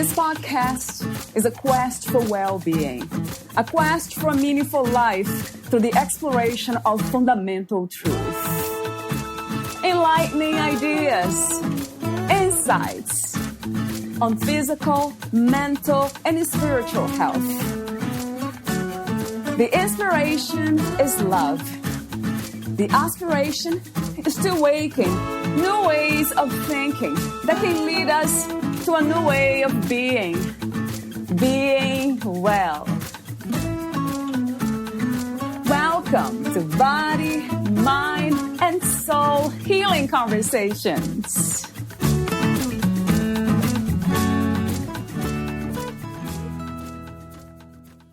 This podcast is a quest for well-being, a quest for a meaningful life through the exploration of fundamental truth. Enlightening ideas, insights on physical, mental, and spiritual health. The inspiration is love. The aspiration is to awaken new ways of thinking that can lead us to a new way of being well. Welcome to Body, Mind, and Soul Healing Conversations.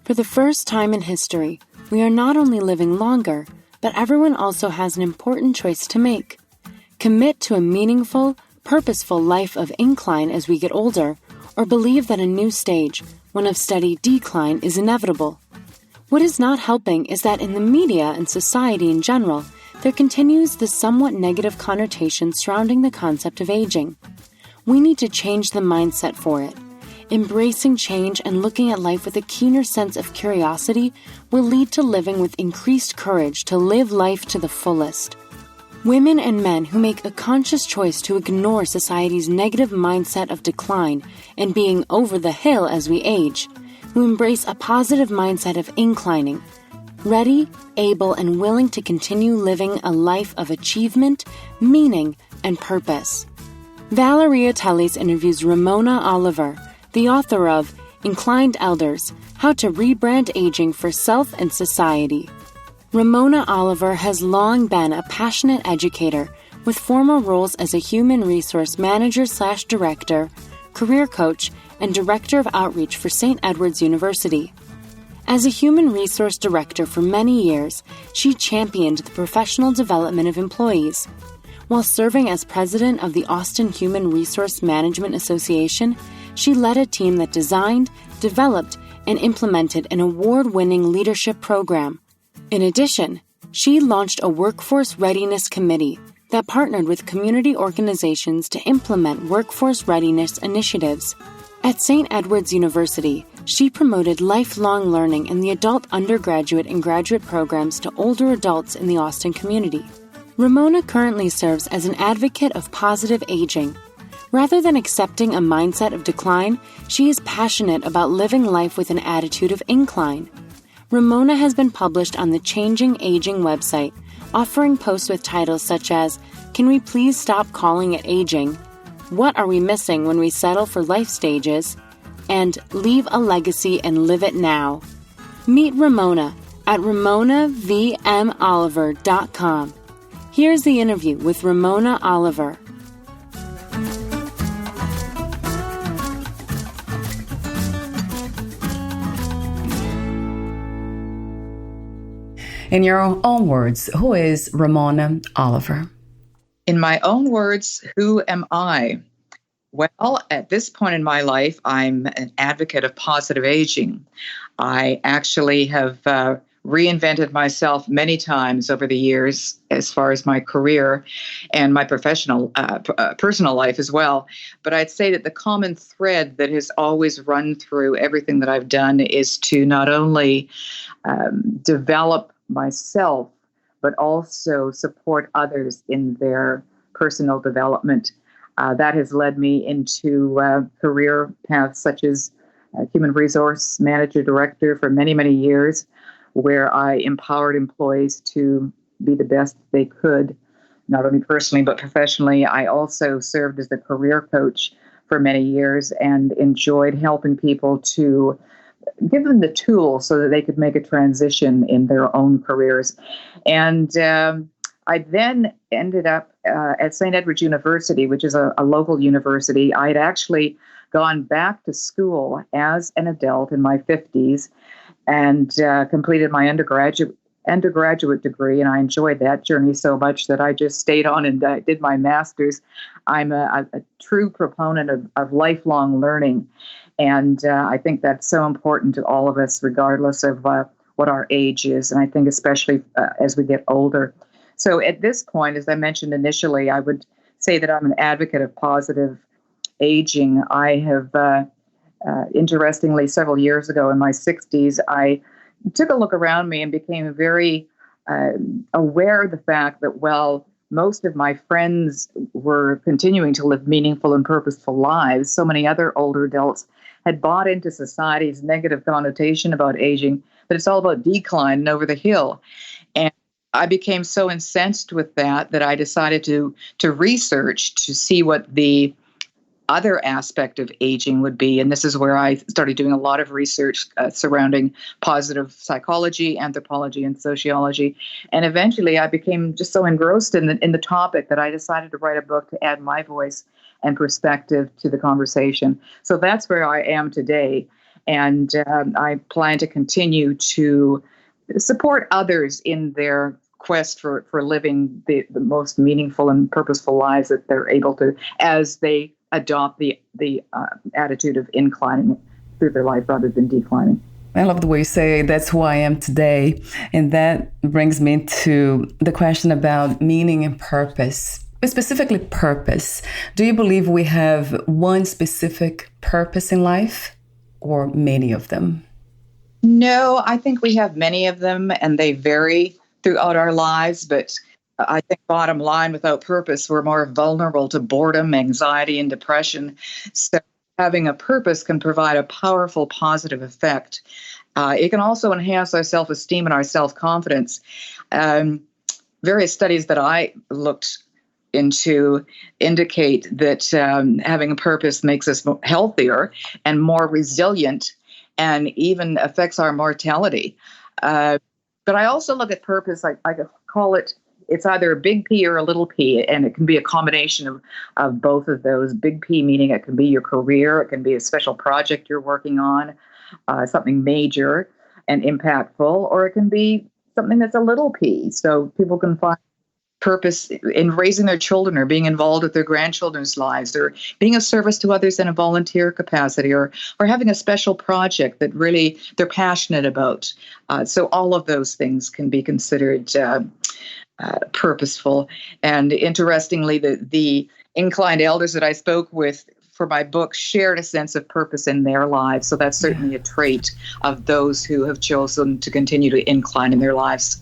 For the first time in history, we are not only living longer, but everyone also has an important choice to make. Commit to a meaningful, purposeful life of incline as we get older, or believe that a new stage, one of steady decline, is inevitable. What is not helping is that in the media and society in general, there continues the somewhat negative connotation surrounding the concept of aging. We need to change the mindset for it. Embracing change and looking at life with a keener sense of curiosity will lead to living with increased courage to live life to the fullest. Women and men who make a conscious choice to ignore society's negative mindset of decline and being over the hill as we age, who embrace a positive mindset of inclining, ready, able, and willing to continue living a life of achievement, meaning, and purpose. Valeria Teles interviews Ramona Oliver, the author of Inclined Elders, How to Rebrand Aging for Self and Society. Ramona Oliver has long been a passionate educator with former roles as a human resource manager/director, career coach, and director of outreach for St. Edward's University. As a human resource director for many years, she championed the professional development of employees. While serving as president of the Austin Human Resource Management Association, she led a team that designed, developed, and implemented an award-winning leadership program. In addition, she launched a workforce readiness committee that partnered with community organizations to implement workforce readiness initiatives. At St. Edward's University, she promoted lifelong learning in the adult undergraduate and graduate programs to older adults in the Austin community. Ramona currently serves as an advocate of positive aging. Rather than accepting a mindset of decline, she is passionate about living life with an attitude of incline. Ramona has been published on the Changing Aging website, offering posts with titles such as, "Can we please stop calling it aging?" "What are we missing when we settle for life stages?" and "Leave a legacy and live it now." Meet Ramona at RamonaVMOliver.com. Here's the interview with Ramona Oliver. In your own words, who is Ramona Oliver? In my own words, who am I? Well, at this point in my life, I'm an advocate of positive aging. I actually have reinvented myself many times over the years as far as my career and my professional, personal life as well. But I'd say that the common thread that has always run through everything that I've done is to not only develop myself, but also support others in their personal development. That has led me into career paths such as human resource manager, director for many, many years, where I empowered employees to be the best they could, not only personally, but professionally. I also served as the career coach for many years and enjoyed helping people to give them the tools so that they could make a transition in their own careers. And I then ended up at St. Edward's University, which is a local university. I'd actually gone back to school as an adult in my 50s and completed my undergraduate degree. And I enjoyed that journey so much that I just stayed on and did my master's. I'm a true proponent of lifelong learning. And I think that's so important to all of us, regardless of what our age is. And I think especially as we get older. So at this point, as I mentioned initially, I would say that I'm an advocate of positive aging. I have Interestingly, several years ago in my 60s, I took a look around me and became very aware of the fact that, well, most of my friends were continuing to live meaningful and purposeful lives. So many other older adults had bought into society's negative connotation about aging, that it's all about decline and over the hill. And I became so incensed with that I decided to research to see what the other aspect of aging would be. And this is where I started doing a lot of research surrounding positive psychology, anthropology, and sociology. And eventually I became just so engrossed in the topic that I decided to write a book to add my voice and perspective to the conversation. So that's where I am today. And I plan to continue to support others in their quest for living the most meaningful and purposeful lives that they're able to, as they adopt the attitude of inclining through their life rather than declining. I love the way you say that's who I am today. And that brings me to the question about meaning and purpose, but specifically purpose. Do you believe we have one specific purpose in life or many of them? No, I think we have many of them and they vary throughout our lives, but I think bottom line, without purpose, we're more vulnerable to boredom, anxiety, and depression. So having a purpose can provide a powerful positive effect. It can also enhance our self-esteem and our self-confidence. Various studies that I looked into indicate that having a purpose makes us healthier and more resilient and even affects our mortality. But I also look at purpose, I call it, it's either a big P or a little p, and it can be a combination of both of those. Big P meaning it can be your career, it can be a special project you're working on, something major and impactful, or it can be something that's a little p. So people can find purpose in raising their children or being involved with their grandchildren's lives or being of service to others in a volunteer capacity or having a special project that really they're passionate about. So all of those things can be considered purposeful. And interestingly, the inclined elders that I spoke with for my book shared a sense of purpose in their lives. So that's certainly a trait of those who have chosen to continue to incline in their lives.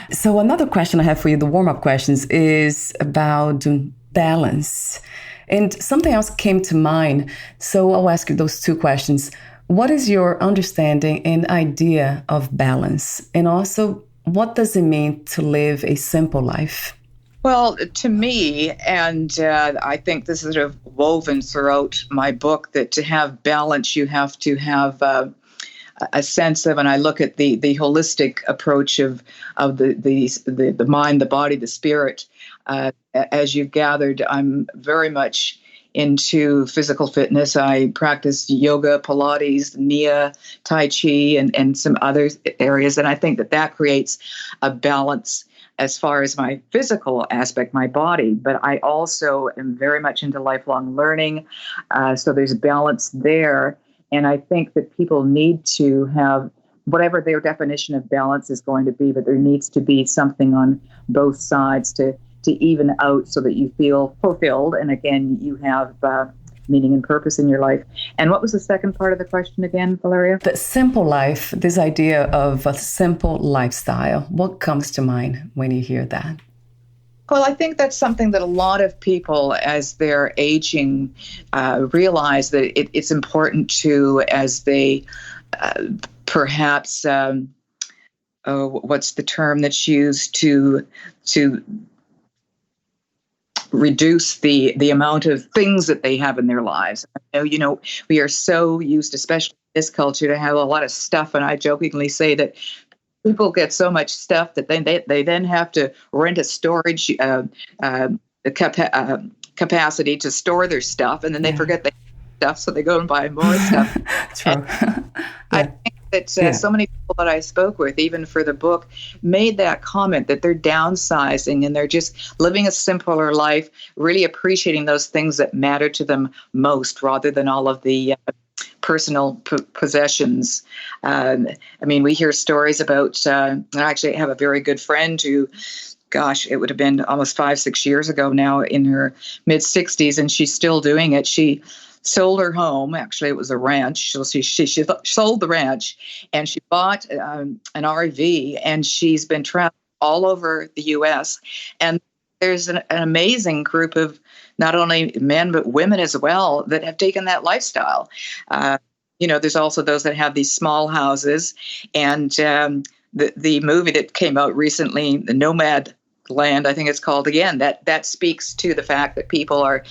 So another question I have for you, the warm-up questions, is about balance. And something else came to mind. So I'll ask you those two questions. What is your understanding and idea of balance? And also, what does it mean to live a simple life? Well, to me, and I think this is sort of woven throughout my book, that to have balance, you have to have a sense of, and I look at the holistic approach of the mind, the body, the spirit. As you've gathered, I'm very much into physical fitness. I practice yoga, Pilates, Nia, Tai Chi, and some other areas. And I think that creates a balance as far as my physical aspect, my body. But I also am very much into lifelong learning. So there's balance there. And I think that people need to have whatever their definition of balance is going to be, but there needs to be something on both sides to even out so that you feel fulfilled. And again, you have meaning and purpose in your life. And what was the second part of the question again, Valeria? The simple life, this idea of a simple lifestyle. What comes to mind when you hear that? Well, I think that's something that a lot of people, as they're aging, realize that it's important to, as they perhaps, what's the term that's used to reduce the amount of things that they have in their lives. You know, we are so used, especially in this culture, to have a lot of stuff. And I jokingly say that people get so much stuff that they then have to rent a storage capacity to store their stuff, and then they forget they have stuff, so they go and buy more stuff. True. I think that so many people that I spoke with, even for the book, made that comment that they're downsizing and they're just living a simpler life, really appreciating those things that matter to them most rather than all of the personal possessions. I mean, we hear stories about, I actually have a very good friend who, gosh, it would have been almost 5-6 years ago now, in her mid-60s, and she's still doing it. She sold her home. Actually, it was a ranch. So she sold the ranch, and she bought an RV, and she's been traveling all over the U.S. And there's an amazing group of not only men but women as well that have taken that lifestyle. There's also those that have these small houses, and the movie that came out recently, the Nomad Land, I think it's called, again, that speaks to the fact that people are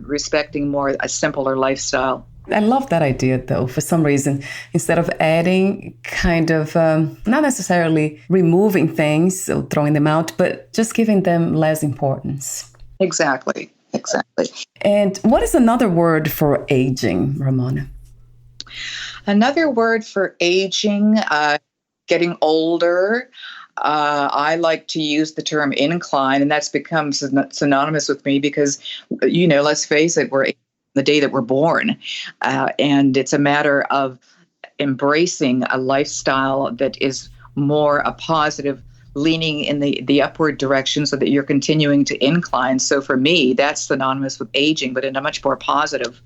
respecting more a simpler lifestyle. I love that idea, though, for some reason. Instead of adding, kind of, not necessarily removing things or throwing them out, but just giving them less importance. Exactly. And what is another word for aging, Ramona? Another word for aging, getting older. I like to use the term incline, and that's become synonymous with me because, let's face it, we're the day that we're born. And it's a matter of embracing a lifestyle that is more a positive, leaning in the upward direction so that you're continuing to incline. So for me, that's synonymous with aging, but in a much more positive.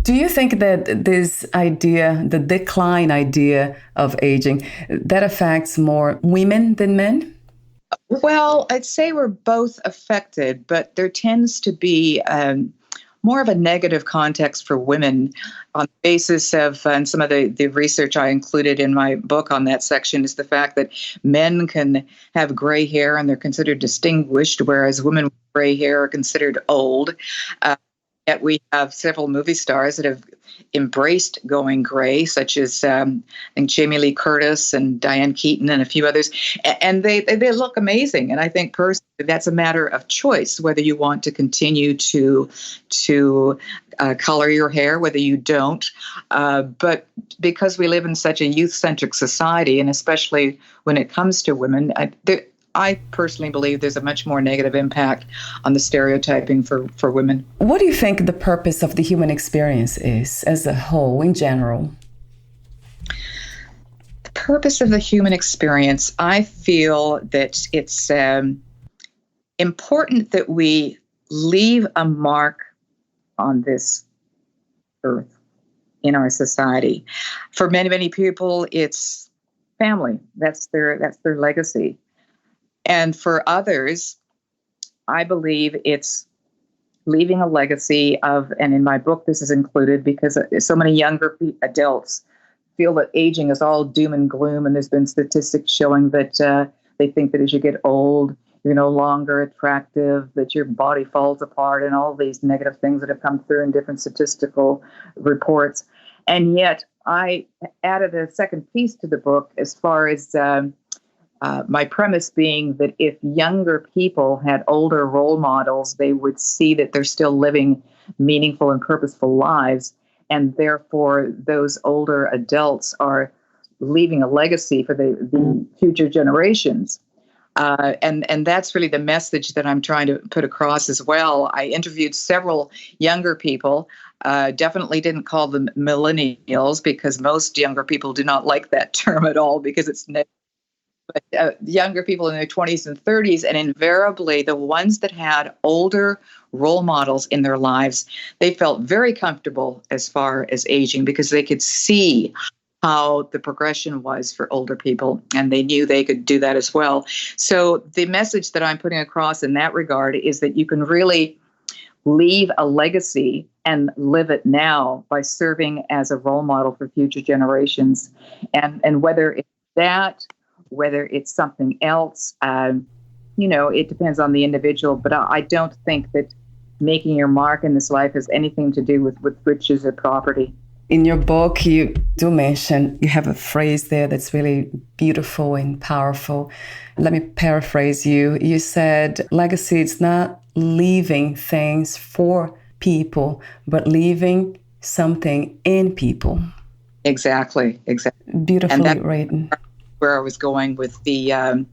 Do you think that this idea, the decline idea of aging, that affects more women than men? Well, I'd say we're both affected, but there tends to be more of a negative context for women on the basis of, and some of the research I included in my book on that section is the fact that men can have gray hair and they're considered distinguished, whereas women with gray hair are considered old. Yet we have several movie stars that have embraced going gray, such as I think Jamie Lee Curtis and Diane Keaton and a few others, and they look amazing. And I think personally that's a matter of choice, whether you want to continue to color your hair, whether you don't. But because we live in such a youth-centric society, and especially when it comes to women, I personally believe there's a much more negative impact on the stereotyping for women. What do you think the purpose of the human experience is as a whole, in general? The purpose of the human experience, I feel that it's important that we leave a mark on this earth in our society. For many, many people, it's family. That's their legacy. And for others, I believe it's leaving a legacy of, and in my book this is included because so many younger adults feel that aging is all doom and gloom, and there's been statistics showing that they think that as you get old, you're no longer attractive, that your body falls apart, and all these negative things that have come through in different statistical reports. And yet I added a second piece to the book as far as my premise being that if younger people had older role models, they would see that they're still living meaningful and purposeful lives. And therefore, those older adults are leaving a legacy for the future generations. And that's really the message that I'm trying to put across as well. I interviewed several younger people, definitely didn't call them millennials because most younger people do not like that term at all because it's negative. But younger people in their 20s and 30s, and invariably the ones that had older role models in their lives, they felt very comfortable as far as aging because they could see how the progression was for older people, and they knew they could do that as well. So the message that I'm putting across in that regard is that you can really leave a legacy and live it now by serving as a role model for future generations. And whether it's that, whether it's something else, it depends on the individual. But I don't think that making your mark in this life has anything to do with riches or property. In your book, you do mention, you have a phrase there that's really beautiful and powerful. Let me paraphrase you. You said, legacy is not leaving things for people, but leaving something in people. Exactly. Beautifully written. Where I was going with the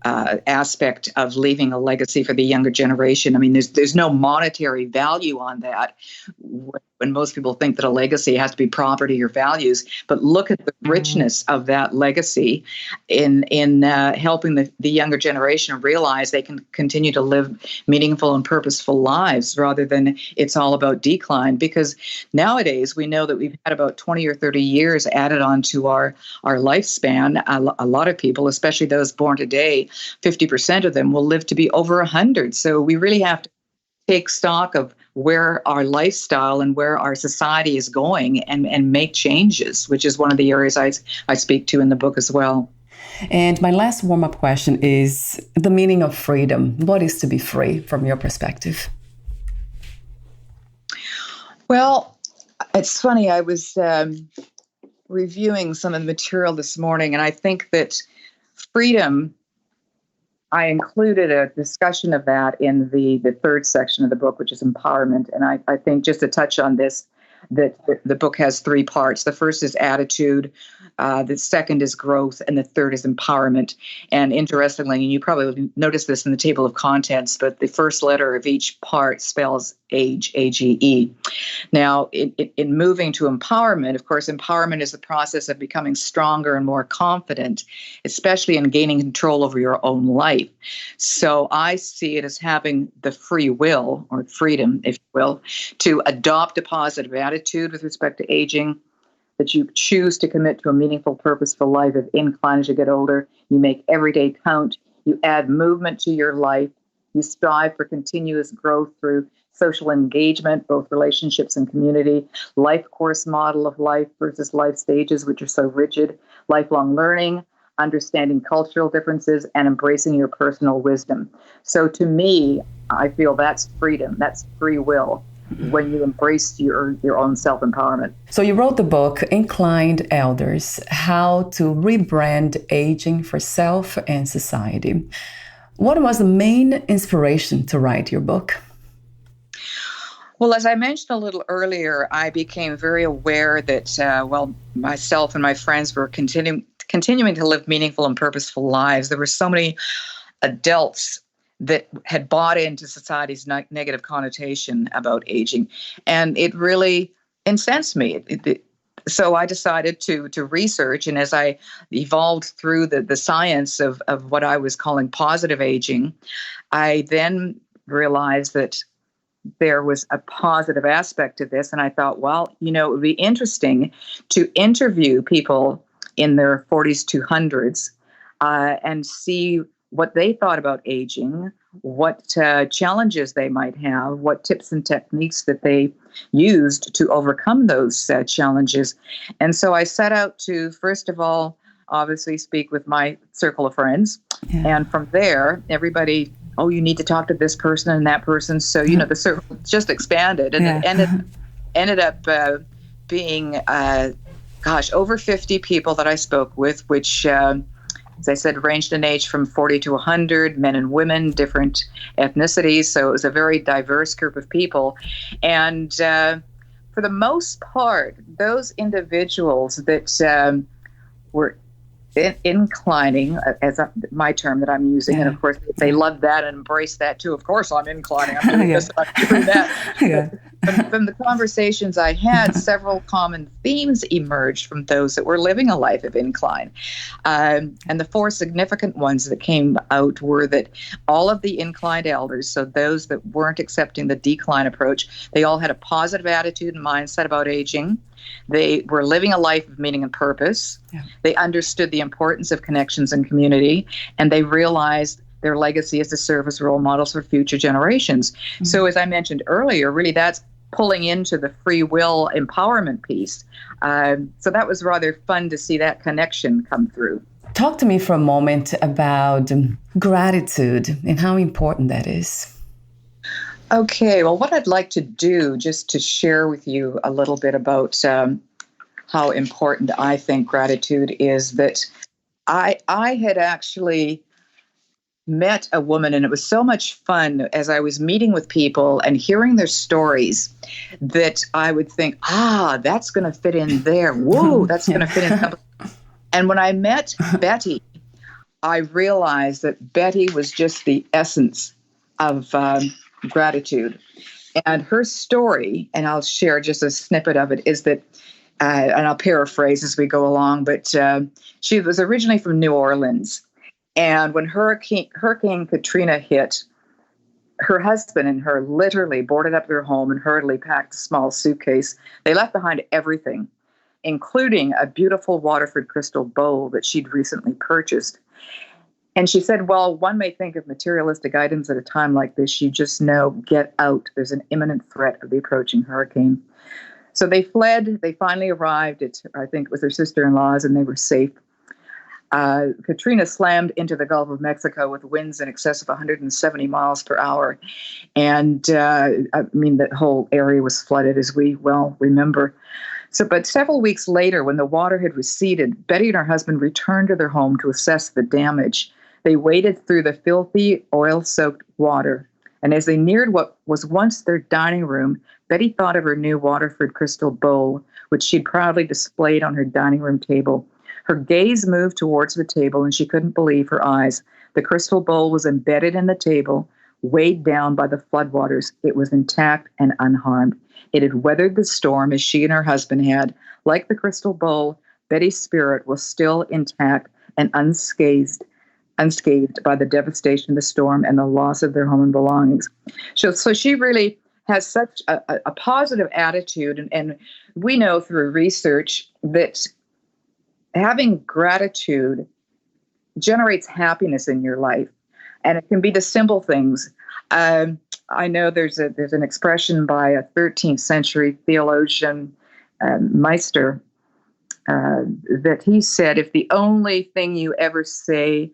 aspect of leaving a legacy for the younger generation. I mean, there's no monetary value on that. What And most people think that a legacy has to be property or values, but look at the richness of that legacy in helping the younger generation realize they can continue to live meaningful and purposeful lives rather than it's all about decline. Because nowadays we know that we've had about 20 or 30 years added onto our lifespan. A lot of people, especially those born today, 50% of them will live to be over 100. So we really have to take stock of where our lifestyle and where our society is going and make changes, which is one of the areas I speak to in the book as well. And my last warm-up question is the meaning of freedom. What is to be free from your perspective? Well, it's funny. I was reviewing some of the material this morning, and I think that freedom, I included a discussion of that in the third section of the book, which is empowerment. And I think just to touch on this, that the book has three parts. The first is attitude, the second is growth, and the third is empowerment. And interestingly, and you probably noticed this in the table of contents, but the first letter of each part spells age, A-G-E. Now, in moving to empowerment, of course, empowerment is the process of becoming stronger and more confident, especially in gaining control over your own life. So I see it as having the free will, or freedom, if you will, to adopt a positive attitude with respect to aging, that you choose to commit to a meaningful, purposeful life of incline as you get older. You make every day count. You add movement to your life. You strive for continuous growth through social engagement, both relationships and community, life course model of life versus life stages, which are so rigid, lifelong learning, understanding cultural differences, and embracing your personal wisdom. So to me, I feel that's freedom, that's free will, when you embrace your own self-empowerment. So you wrote the book, Inclined Elders, How to Rebrand Aging for Self and Society. What was the main inspiration to write your book? Well, as I mentioned a little earlier, I became very aware that, myself and my friends were continuing to live meaningful and purposeful lives. There were so many adults that had bought into society's negative connotation about aging, and it really incensed me. So I decided to research, and as I evolved through the science of what I was calling positive aging, I then realized that there was a positive aspect to this, and I thought, well, it would be interesting to interview people in their 40s to 100s and see what they thought about aging, what challenges they might have, what tips and techniques that they used to overcome those challenges. And so I set out to, first of all, obviously speak with my circle of friends. Yeah. And from there, everybody, you need to talk to this person and that person. So, the circle just expanded. And it ended up being, over 50 people that I spoke with, which, as I said, ranged in age from 40 to 100, men and women, different ethnicities. So it was a very diverse group of people. And for the most part, those individuals that were inclining, as my term that I'm using, and of course they love that and embrace that too. Of course, I'm inclining. I'm doing this, I'm doing that. From the conversations I had, several common themes emerged from those that were living a life of incline. And the four significant ones that came out were that all of the inclined elders, so those that weren't accepting the decline approach, they all had a positive attitude and mindset about aging. They were living a life of meaning and purpose. Yeah. They understood the importance of connections and community, and they realized their legacy is to serve as role models for future generations. Mm-hmm. So as I mentioned earlier, really that's pulling into the free will empowerment piece. So that was rather fun to see that connection come through. Talk to me for a moment about gratitude and how important that is. Okay, well, what I'd like to do, just to share with you a little bit about how important I think gratitude is, that I had actually met a woman, and it was so much fun as I was meeting with people and hearing their stories that I would think, that's going to fit in there. Whoa, that's going to fit in. And when I met Betty, I realized that Betty was just the essence of gratitude. And her story, and I'll share just a snippet of it, is that, and I'll paraphrase as we go along, but she was originally from New Orleans. And when Hurricane Katrina hit, her husband and her literally boarded up their home and hurriedly packed a small suitcase. They left behind everything, including a beautiful Waterford crystal bowl that she'd recently purchased. And she said, well, one may think of materialistic items at a time like this. You just know, get out. There's an imminent threat of the approaching hurricane. So they fled. They finally arrived at, I think it was their sister-in-law's, and they were safe. Katrina slammed into the Gulf of Mexico with winds in excess of 170 miles per hour. And that whole area was flooded, as we well remember. But several weeks later, when the water had receded, Betty and her husband returned to their home to assess the damage. They waded through the filthy, oil-soaked water. And as they neared what was once their dining room, Betty thought of her new Waterford crystal bowl, which she'd proudly displayed on her dining room table. Her gaze moved towards the table, and she couldn't believe her eyes. The crystal bowl was embedded in the table, weighed down by the floodwaters. It was intact and unharmed. It had weathered the storm as she and her husband had. Like the crystal bowl, Betty's spirit was still intact and unscathed by the devastation of the storm and the loss of their home and belongings. So she really has such a positive attitude. And we know through research that having gratitude generates happiness in your life, and it can be the simple things. I know there's an expression by a 13th century theologian, Meister, that he said, if the only thing you ever say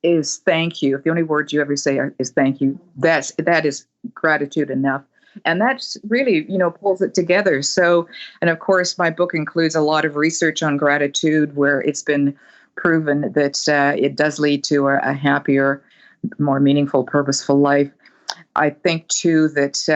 is thank you, if the only words you ever say is thank you, that is gratitude enough. And that's really, pulls it together. So, and of course, my book includes a lot of research on gratitude, where it's been proven that it does lead to a happier, more meaningful, purposeful life. I think, too, that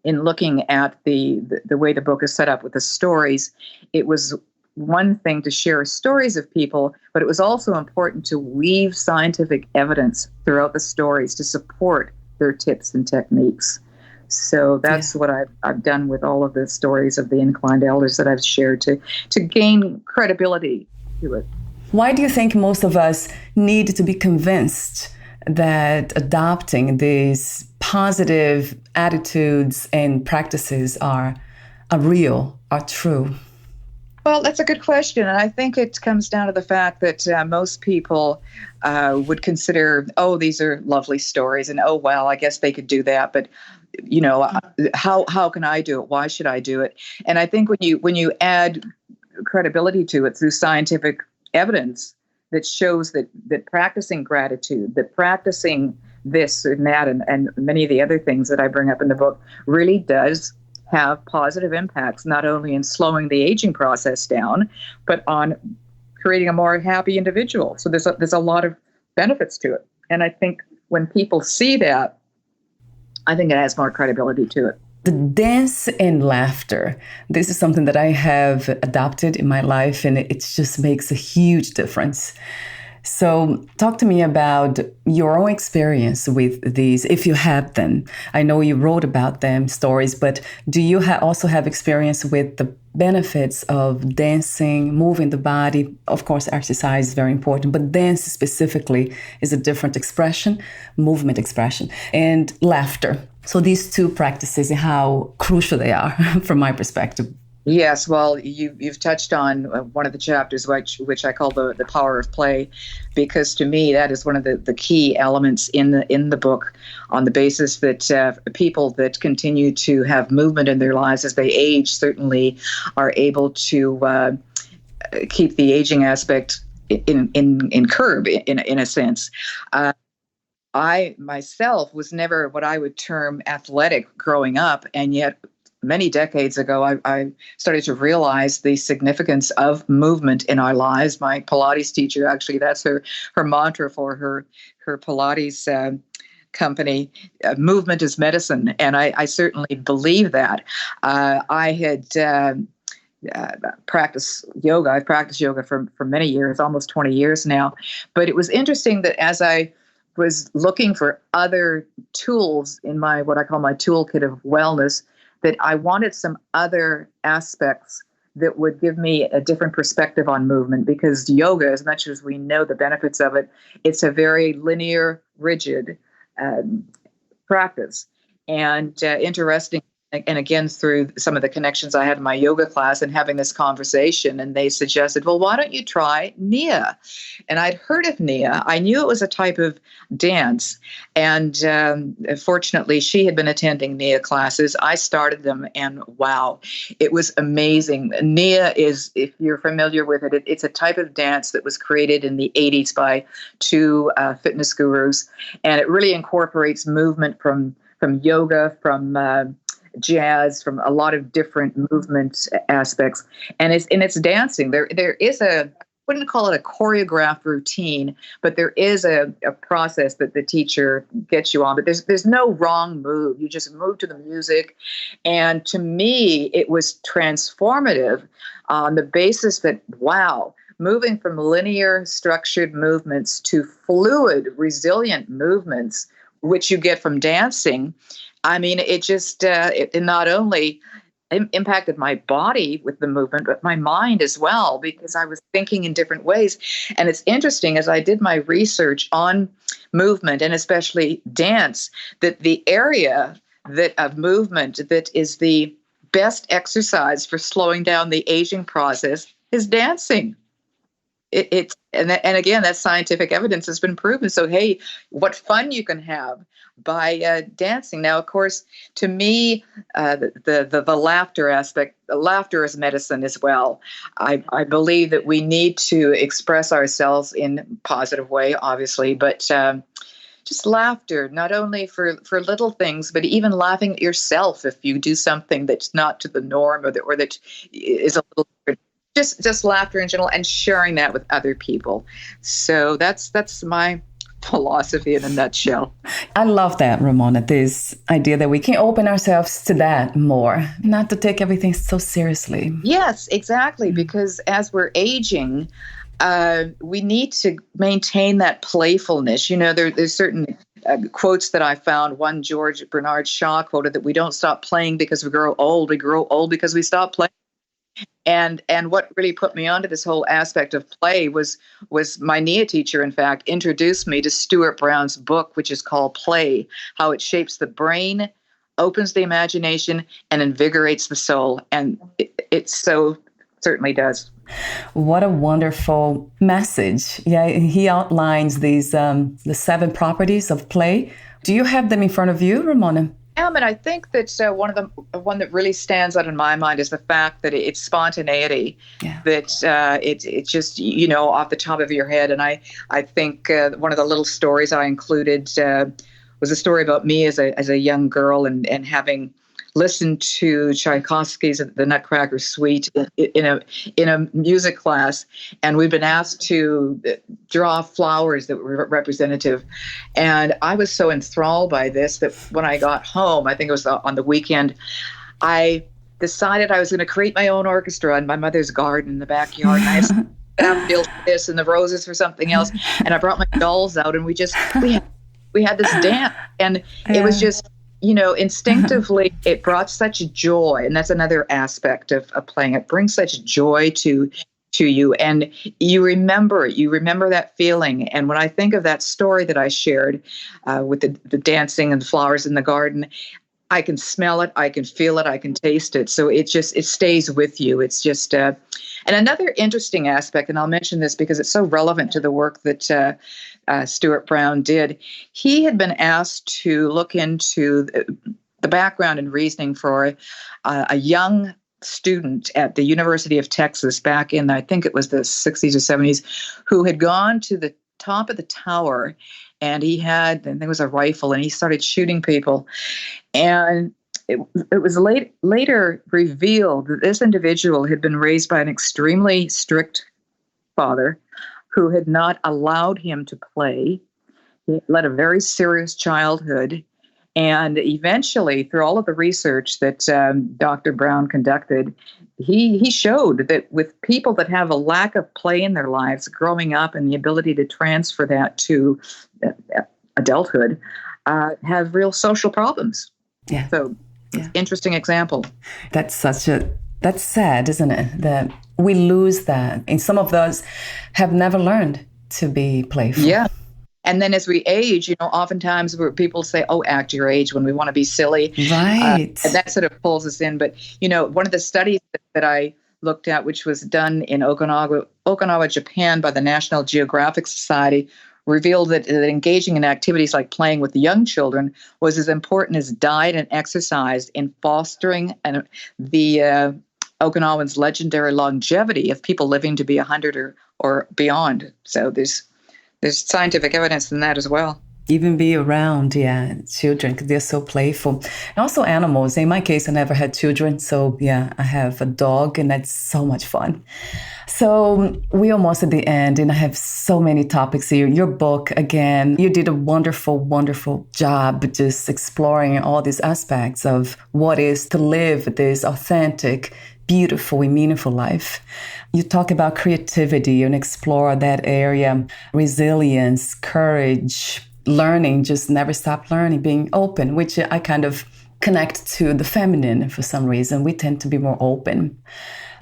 in looking at the way the book is set up with the stories, it was one thing to share stories of people, but it was also important to weave scientific evidence throughout the stories to support their tips and techniques. So that's what I've done with all of the stories of the inclined elders that I've shared to gain credibility to it. Why do you think most of us need to be convinced that adopting these positive attitudes and practices are real, are true? Well, that's a good question. And I think it comes down to the fact that most people would consider, these are lovely stories, and well, I guess they could do that. But, how can I do it? Why should I do it? And I think when you add credibility to it through scientific evidence that shows that practicing gratitude, that practicing this and that, and many of the other things that I bring up in the book really does have positive impacts, not only in slowing the aging process down, but on creating a more happy individual. So there's a lot of benefits to it. And I think when people see that, I think it adds more credibility to it. The dance and laughter, this is something that I have adopted in my life, and it just makes a huge difference. So talk to me about your own experience with these, if you have them. I know you wrote about them, stories, but do you also have experience with the benefits of dancing, moving the body? Of course, exercise is very important, but dance specifically is a different expression, movement expression, and laughter. So these two practices and how crucial they are from my perspective. Yes, well, you've touched on one of the chapters, which I call the power of play, because to me that is one of the key elements in the book, on the basis that people that continue to have movement in their lives as they age certainly are able to keep the aging aspect in curb in a sense. I myself was never what I would term athletic growing up, and yet many decades ago, I started to realize the significance of movement in our lives. My Pilates teacher, actually, that's her mantra for her Pilates company. Movement is medicine, and I certainly believe that. I had practiced yoga. I've practiced yoga for many years, almost 20 years now. But it was interesting that as I was looking for other tools in my, what I call my toolkit of wellness, that I wanted some other aspects that would give me a different perspective on movement, because yoga, as much as we know the benefits of it, it's a very linear, rigid practice. And interesting, and again, through some of the connections I had in my yoga class and having this conversation, and they suggested, well, why don't you try Nia? And I'd heard of Nia. I knew it was a type of dance. And fortunately, she had been attending Nia classes. I started them, and wow, it was amazing. Nia is, if you're familiar with it, it's a type of dance that was created in the 80s by two fitness gurus. And it really incorporates movement from yoga, from jazz, from a lot of different movement aspects, and it's dancing. There is I wouldn't call it a choreographed routine, but there is a process that the teacher gets you on. But there's no wrong move. You just move to the music, and to me, it was transformative on the basis that, wow, moving from linear structured movements to fluid, resilient movements, which you get from dancing. I mean, it just, it not only impacted my body with the movement, but my mind as well, because I was thinking in different ways. And it's interesting, as I did my research on movement, and especially dance, that the area of movement that is the best exercise for slowing down the aging process is dancing. And again, that scientific evidence has been proven. So, hey, what fun you can have by dancing. Now, of course, to me, the laughter aspect, laughter is medicine as well. I believe that we need to express ourselves in a positive way, obviously, but just laughter, not only for little things, but even laughing at yourself if you do something that's not to the norm, or that is a little different. Just laughter in general, and sharing that with other people. So that's my philosophy in a nutshell. I love that, Ramona, this idea that we can open ourselves to that more, not to take everything so seriously. Yes, exactly. Because as we're aging, we need to maintain that playfulness. You know, there's certain quotes that I found. One, George Bernard Shaw quoted that we don't stop playing because we grow old. We grow old because we stop playing. And what really put me onto this whole aspect of play was my Nia teacher, in fact, introduced me to Stuart Brown's book, which is called Play, How It Shapes the Brain, Opens the Imagination, and Invigorates the Soul. And it so certainly does. What a wonderful message. Yeah, he outlines these the 7 properties of play. Do you have them in front of you, Ramona? And I think that one that really stands out in my mind is the fact that it's spontaneity, that it's just, you know, off the top of your head. And I think one of the little stories I included was a story about me as a young girl and having listened to Tchaikovsky's The Nutcracker Suite in a music class, and we've been asked to draw flowers that were representative. And I was so enthralled by this that when I got home, I think it was on the weekend, I decided I was going to create my own orchestra in my mother's garden in the backyard. And I had daffodils for this and the roses for something else. And I brought my dolls out, and we had this dance, and it was just, you know, instinctively, it brought such joy. And that's another aspect of playing. It brings such joy to you. And you remember that feeling. And when I think of that story that I shared with the dancing and the flowers in the garden, I can smell it, I can feel it, I can taste it. So it stays with you. It's just, and another interesting aspect, and I'll mention this because it's so relevant to the work that Stuart Brown did. He had been asked to look into the background and reasoning for a young student at the University of Texas back in, I think it was the 60s or 70s, who had gone to the top of the tower, and he had, I think it was a rifle, and he started shooting people. And it was later revealed that this individual had been raised by an extremely strict father who had not allowed him to play. He led a very serious childhood. And eventually, through all of the research that Dr. Brown conducted, he showed that with people that have a lack of play in their lives growing up and the ability to transfer that to adulthood have real social problems. Yeah. So, yeah. Interesting example. That's sad, isn't it? That we lose that. And some of us have never learned to be playful. Yeah. And then as we age, oftentimes people say, oh, act your age when we want to be silly. Right. And that sort of pulls us in. But, one of the studies that I looked at, which was done in Okinawa, Japan by the National Geographic Society, revealed that engaging in activities like playing with the young children was as important as diet and exercise in fostering the Okinawans' legendary longevity of people living to be 100 or beyond. So there's scientific evidence in that as well. Even be around, children, because they're so playful. And also animals. In my case, I never had children. So, I have a dog, and that's so much fun. So we're almost at the end, and I have so many topics here. Your book, again, you did a wonderful, wonderful job just exploring all these aspects of what is to live this authentic, beautiful and meaningful life. You talk about creativity and explore that area, resilience, courage, learning, just never stop learning, being open, which I kind of connect to the feminine for some reason. We tend to be more open.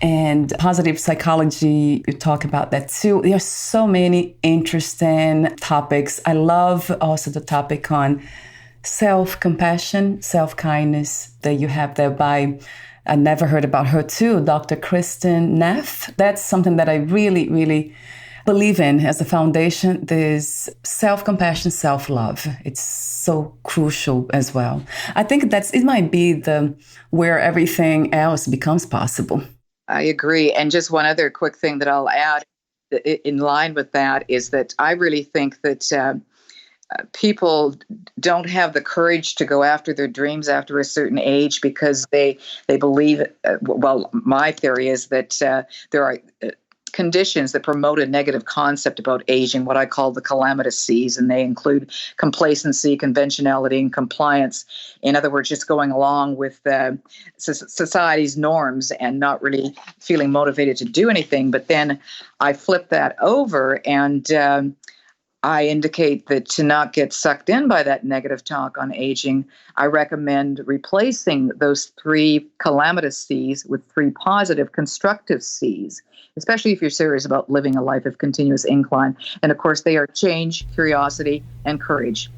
And positive psychology, you talk about that too. There are so many interesting topics. I love also the topic on self-compassion, self-kindness that you have there by, I never heard about her too, Dr. Kristen Neff. That's something that I really, really believe in as a foundation. There's self-compassion, self-love. It's so crucial as well. I think it might be where everything else becomes possible. I agree. And just one other quick thing that I'll add in line with that is that I really think that people don't have the courage to go after their dreams after a certain age because they believe, my theory is that there are conditions that promote a negative concept about aging, what I call the calamitous C's, and they include complacency, conventionality, and compliance. In other words, just going along with society's norms and not really feeling motivated to do anything. But then I flip that over and I indicate that to not get sucked in by that negative talk on aging, I recommend replacing those 3 calamitous C's with 3 positive, constructive C's, especially if you're serious about living a life of continuous incline. And of course, they are change, curiosity, and courage.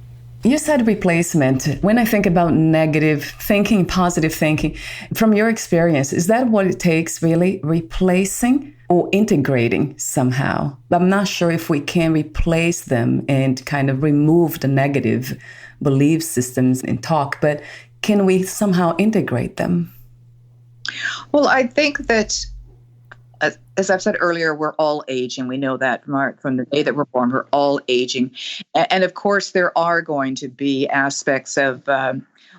You said replacement. When I think about negative thinking, positive thinking, from your experience, is that what it takes really? Replacing or integrating somehow? But I'm not sure if we can replace them and kind of remove the negative belief systems and talk, but can we somehow integrate them? Well, I think that as I've said earlier, we're all aging. We know that from the day that we're born, we're all aging. And of course, there are going to be aspects of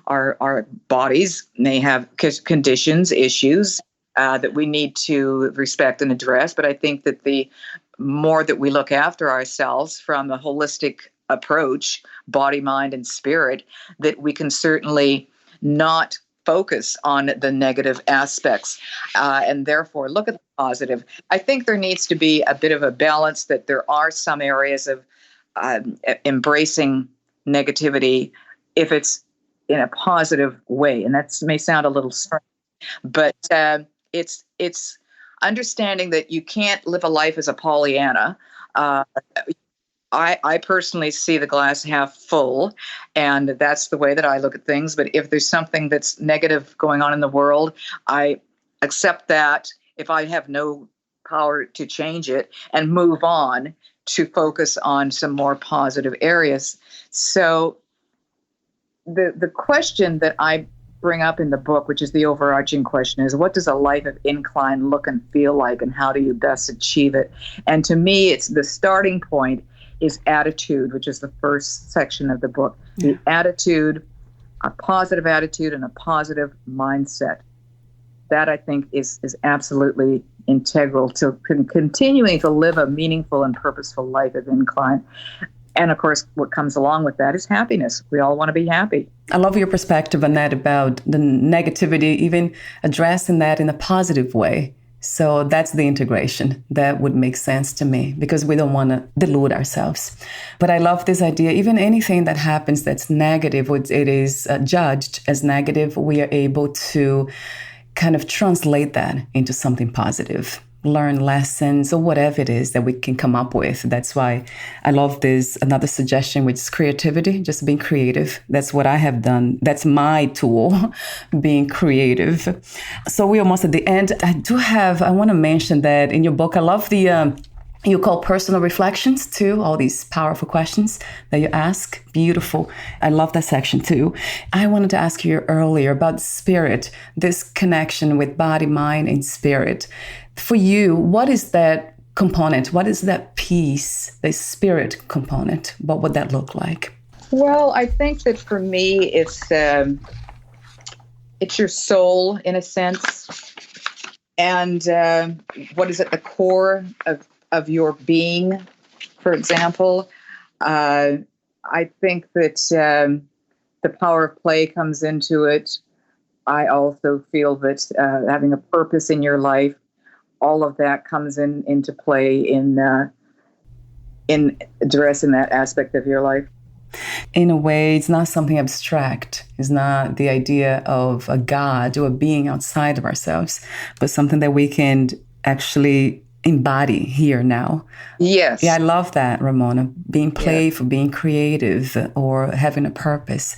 our bodies may have conditions, issues that we need to respect and address. But I think that the more that we look after ourselves from a holistic approach, body, mind, and spirit, that we can certainly not focus on the negative aspects and therefore look at the positive. I think there needs to be a bit of a balance, that there are some areas of embracing negativity if it's in a positive way. And that may sound a little strange, but it's understanding that you can't live a life as a Pollyanna. I personally see the glass half full, and that's the way that I look at things. But if there's something that's negative going on in the world, I accept that if I have no power to change it and move on to focus on some more positive areas. So the question that I bring up in the book, which is the overarching question, is what does a life of incline look and feel like, and how do you best achieve it? And to me, it's the starting point is attitude, which is the first section of the book. Yeah. The attitude, a positive attitude and a positive mindset. That, I think, is absolutely integral to continuing to live a meaningful and purposeful life of incline. And of course, what comes along with that is happiness. We all want to be happy. I love your perspective on that about the negativity, even addressing that in a positive way. So that's the integration that would make sense to me, because we don't want to delude ourselves. But I love this idea. Even anything that happens that's negative, it is judged as negative, we are able to kind of translate that into something positive, learn lessons or whatever it is that we can come up with. That's why I love this. Another suggestion, which is creativity, just being creative. That's what I have done. That's my tool, being creative. So we're almost at the end. I want to mention that in your book, I love the, you call personal reflections too, all these powerful questions that you ask. Beautiful. I love that section too. I wanted to ask you earlier about spirit, this connection with body, mind, and spirit. For you, what is that component? What is that piece, the spirit component? What would that look like? Well, I think that for me, it's your soul in a sense, and what is at the core of your being. For example, I think that the power of play comes into it. I also feel that having a purpose in your life, all of that comes into play in addressing that aspect of your life. In a way, it's not something abstract. It's not the idea of a God or a being outside of ourselves, but something that we can actually embody here now. Yes. Yeah, I love that, Ramona. Being playful, being creative, or having a purpose.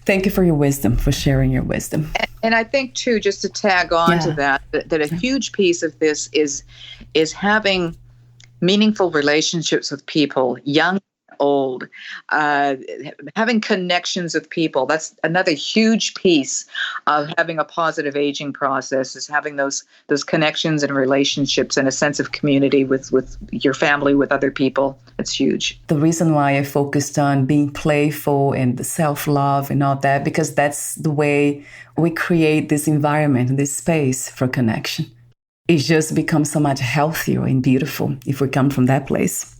Thank you for your wisdom, for sharing your wisdom. And I think, too, just to tag on to that a huge piece of this is having meaningful relationships with people, young, old, having connections with people. That's another huge piece of having a positive aging process, is having those connections and relationships and a sense of community with your family, with other people. It's huge. The reason why I focused on being playful and the self-love and all that, because that's the way we create this environment, this space for connection. It just becomes so much healthier and beautiful if we come from that place.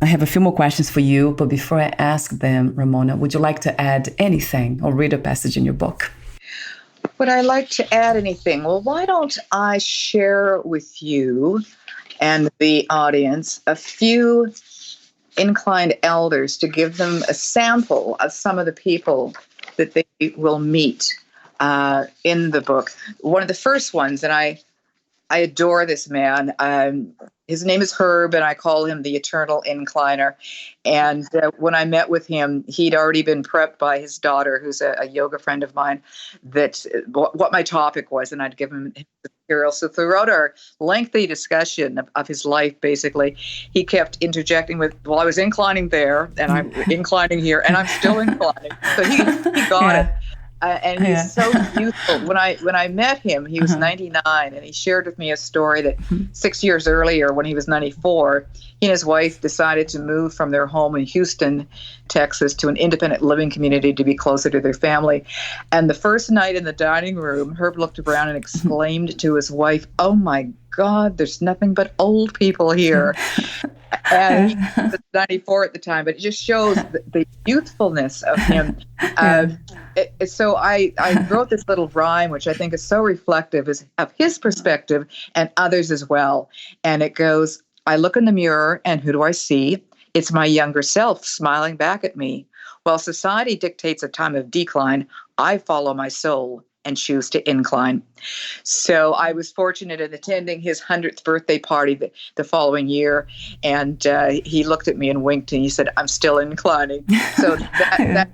I have a few more questions for you, but before I ask them, Ramona, would you like to add anything or read a passage in your book? Would I like to add anything? Well, why don't I share with you and the audience a few inclined elders to give them a sample of some of the people that they will meet in the book. One of the first ones, and I adore this man. His name is Herb, and I call him the Eternal Incliner. And when I met with him, he'd already been prepped by his daughter, who's a yoga friend of mine, that what my topic was, and I'd give him the material. So throughout our lengthy discussion of his life, basically, he kept interjecting with, well, I was inclining there, and I'm inclining here, and I'm still inclining. So he got it. And he's so youthful. When I met him, he was 99, and he shared with me a story that 6 years earlier, when he was 94, he and his wife decided to move from their home in Houston, Texas, to an independent living community to be closer to their family. And the first night in the dining room, Herb looked around and exclaimed to his wife, "Oh my God, there's nothing but old people here." And he was 94 at the time, but it just shows the youthfulness of him. So I wrote this little rhyme, which I think is so reflective of his perspective and others as well. And it goes, I look in the mirror and who do I see? It's my younger self smiling back at me. While society dictates a time of decline, I follow my soul and choose to incline. So I was fortunate in attending his 100th birthday party the following year, and he looked at me and winked, and he said, "I'm still inclining." So that's a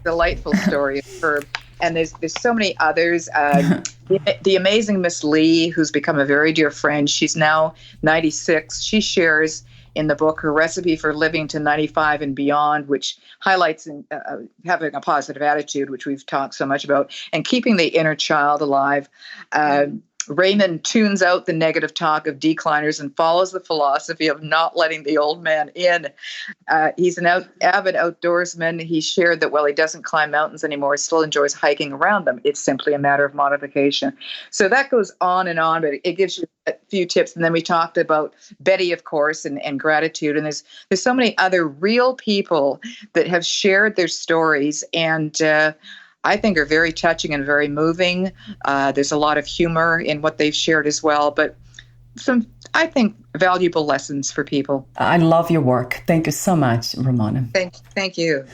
delightful story of Herb. And there's so many others. The amazing Miss Lee, who's become a very dear friend. She's now 96. She shares in the book her recipe for living to 95 and beyond, which highlights having a positive attitude, which we've talked so much about, and keeping the inner child alive. Raymond tunes out the negative talk of decliners and follows the philosophy of not letting the old man in. He's an avid outdoorsman. He shared that while he doesn't climb mountains anymore, he still enjoys hiking around them. It's simply a matter of modification. So that goes on, but it gives you a few tips. And then we talked about Betty, of course, and gratitude. And there's so many other real people that have shared their stories. And I think are very touching and very moving. There's a lot of humor in what they've shared as well, but some, I think, valuable lessons for people. I love your work. Thank you so much, Ramona. Thank you.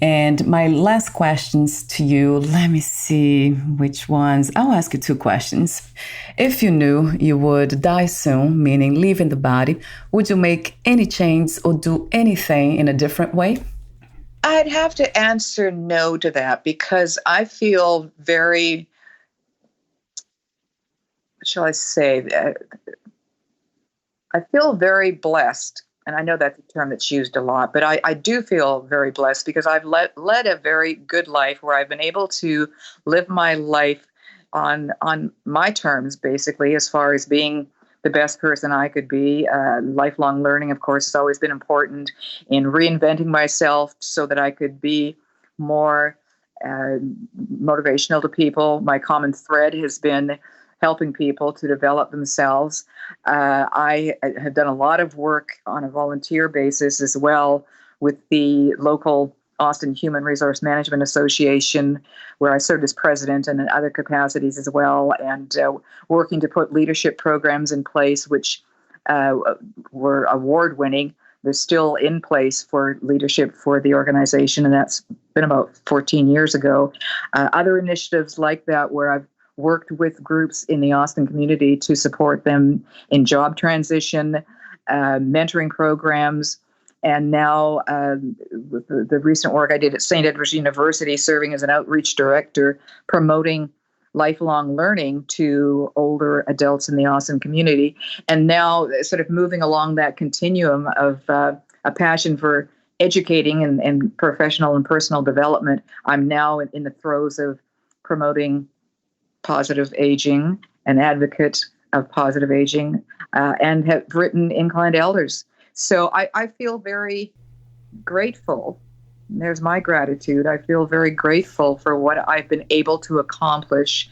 And my last questions to you, let me see which ones. I'll ask you two questions. If you knew you would die soon, meaning leaving the body, would you make any change or do anything in a different way? I'd have to answer no to that because I feel very, shall I say, I feel very blessed. And I know that's a term that's used a lot, but I do feel very blessed because I've led a very good life where I've been able to live my life on my terms, basically, as far as being the best person I could be. Lifelong learning, of course, has always been important in reinventing myself so that I could be more motivational to people. My common thread has been helping people to develop themselves. I have done a lot of work on a volunteer basis as well with the local Austin Human Resource Management Association, where I served as president and in other capacities as well, and working to put leadership programs in place, which were award-winning. They're still in place for leadership for the organization, and that's been about 14 years ago. Other initiatives like that where I've worked with groups in the Austin community to support them in job transition, mentoring programs, and now with the recent work I did at St. Edward's University, serving as an outreach director, promoting lifelong learning to older adults in the Austin community, and now sort of moving along that continuum of a passion for educating and professional and personal development. I'm now in the throes of promoting positive aging, an advocate of positive aging, and have written Inclined Elders. So I feel very grateful. There's my gratitude. I feel very grateful for what I've been able to accomplish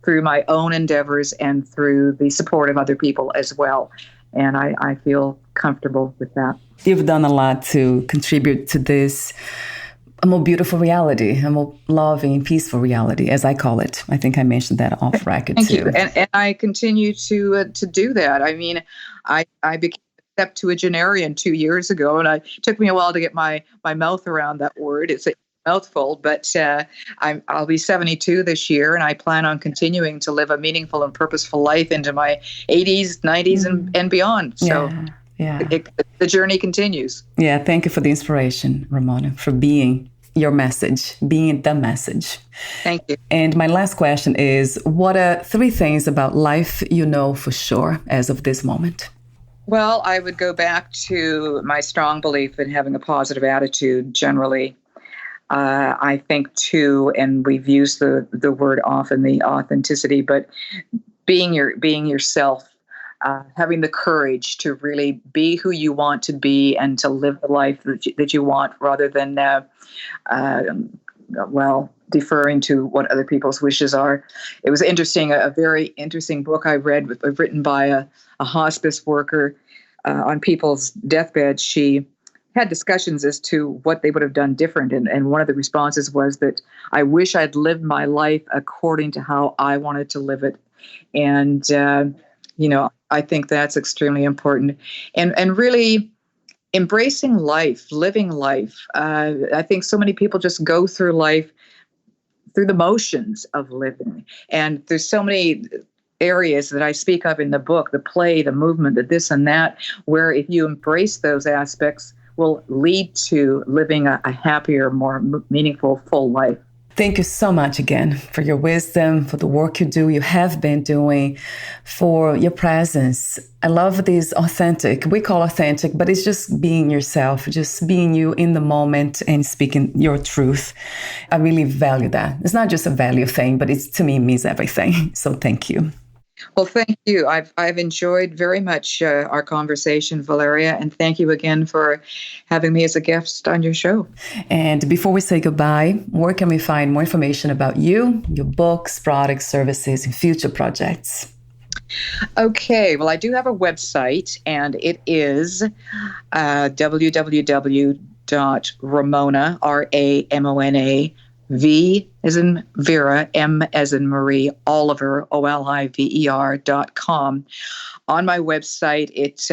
through my own endeavors and through the support of other people as well. And I feel comfortable with that. You've done a lot to contribute to this a more beautiful reality, a more loving, peaceful reality, as I call it. I think I mentioned that off record too. Thank you. And I continue to do that. I mean, I became a septuagenarian 2 years ago, and it took me a while to get my mouth around that word. It's a mouthful, but I'll be 72 this year, and I plan on continuing to live a meaningful and purposeful life into my 80s, 90s, and beyond. So the journey continues. Yeah, thank you for the inspiration, Ramona, for being your message, being the message. Thank you. And my last question is, what are 3 things about life you know for sure as of this moment? Well, I would go back to my strong belief in having a positive attitude generally. I think too, and we've used the word often, the authenticity, but being yourself, having the courage to really be who you want to be and to live the life that you want, rather than deferring to what other people's wishes are. It was interesting, a very interesting book I read written by a hospice worker on people's deathbeds. She had discussions as to what they would have done different. And one of the responses was that I wish I'd lived my life according to how I wanted to live it. And, I think that's extremely important. And really embracing life, living life. I think so many people just go through life through the motions of living. And there's so many areas that I speak of in the book, the play, the movement, the this and that, where if you embrace those aspects, will lead to living a happier, more meaningful, full life. Thank you so much again for your wisdom, for the work you have been doing, for your presence. I love this authentic, we call authentic, but it's just being yourself, just being you in the moment and speaking your truth. I really value that. It's not just a value thing, but to me, means everything. So thank you. Well, thank you. I've enjoyed very much our conversation, Valeria, and thank you again for having me as a guest on your show. And before we say goodbye, where can we find more information about you, your books, products, services, and future projects? Okay, well, I do have a website, and it is www.ramona, V as in Vera, M as in Marie, Oliver, OLIVER.com. On my website, it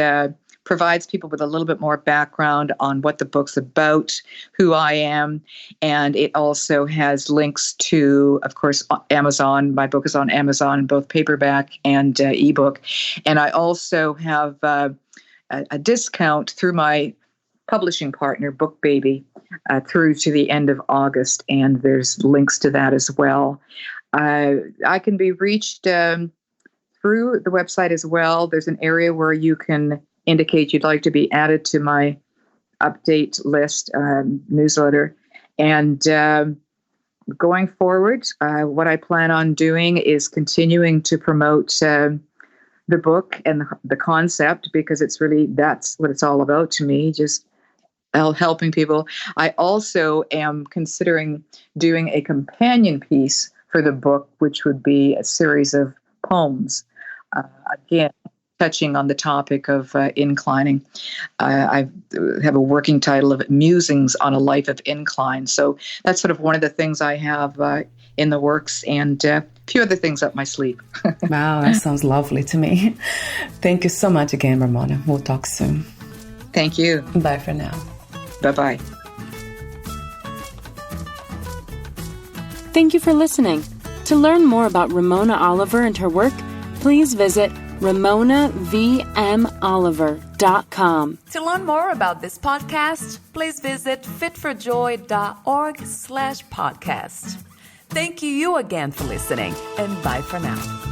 provides people with a little bit more background on what the book's about, who I am, and it also has links to, of course, Amazon. My book is on Amazon, both paperback and ebook. And I also have a discount through my publishing partner, BookBaby, through to the end of August, and there's links to that as well. I can be reached through the website as well. There's an area where you can indicate you'd like to be added to my update list newsletter. And going forward, what I plan on doing is continuing to promote the book and the concept, because that's what it's all about to me, just helping people. I also am considering doing a companion piece for the book, which would be a series of poems, again, touching on the topic of inclining. I have a working title of Musings on a Life of Incline. So that's sort of one of the things I have in the works, and a few other things up my sleeve. Wow, that sounds lovely to me. Thank you so much again, Ramona. We'll talk soon. Thank you. Bye for now. Bye-bye. Thank you for listening. To learn more about Ramona Oliver and her work, please visit RamonaVMOliver.com. To learn more about this podcast, please visit fitforjoy.org/podcast. Thank you again for listening, and bye for now.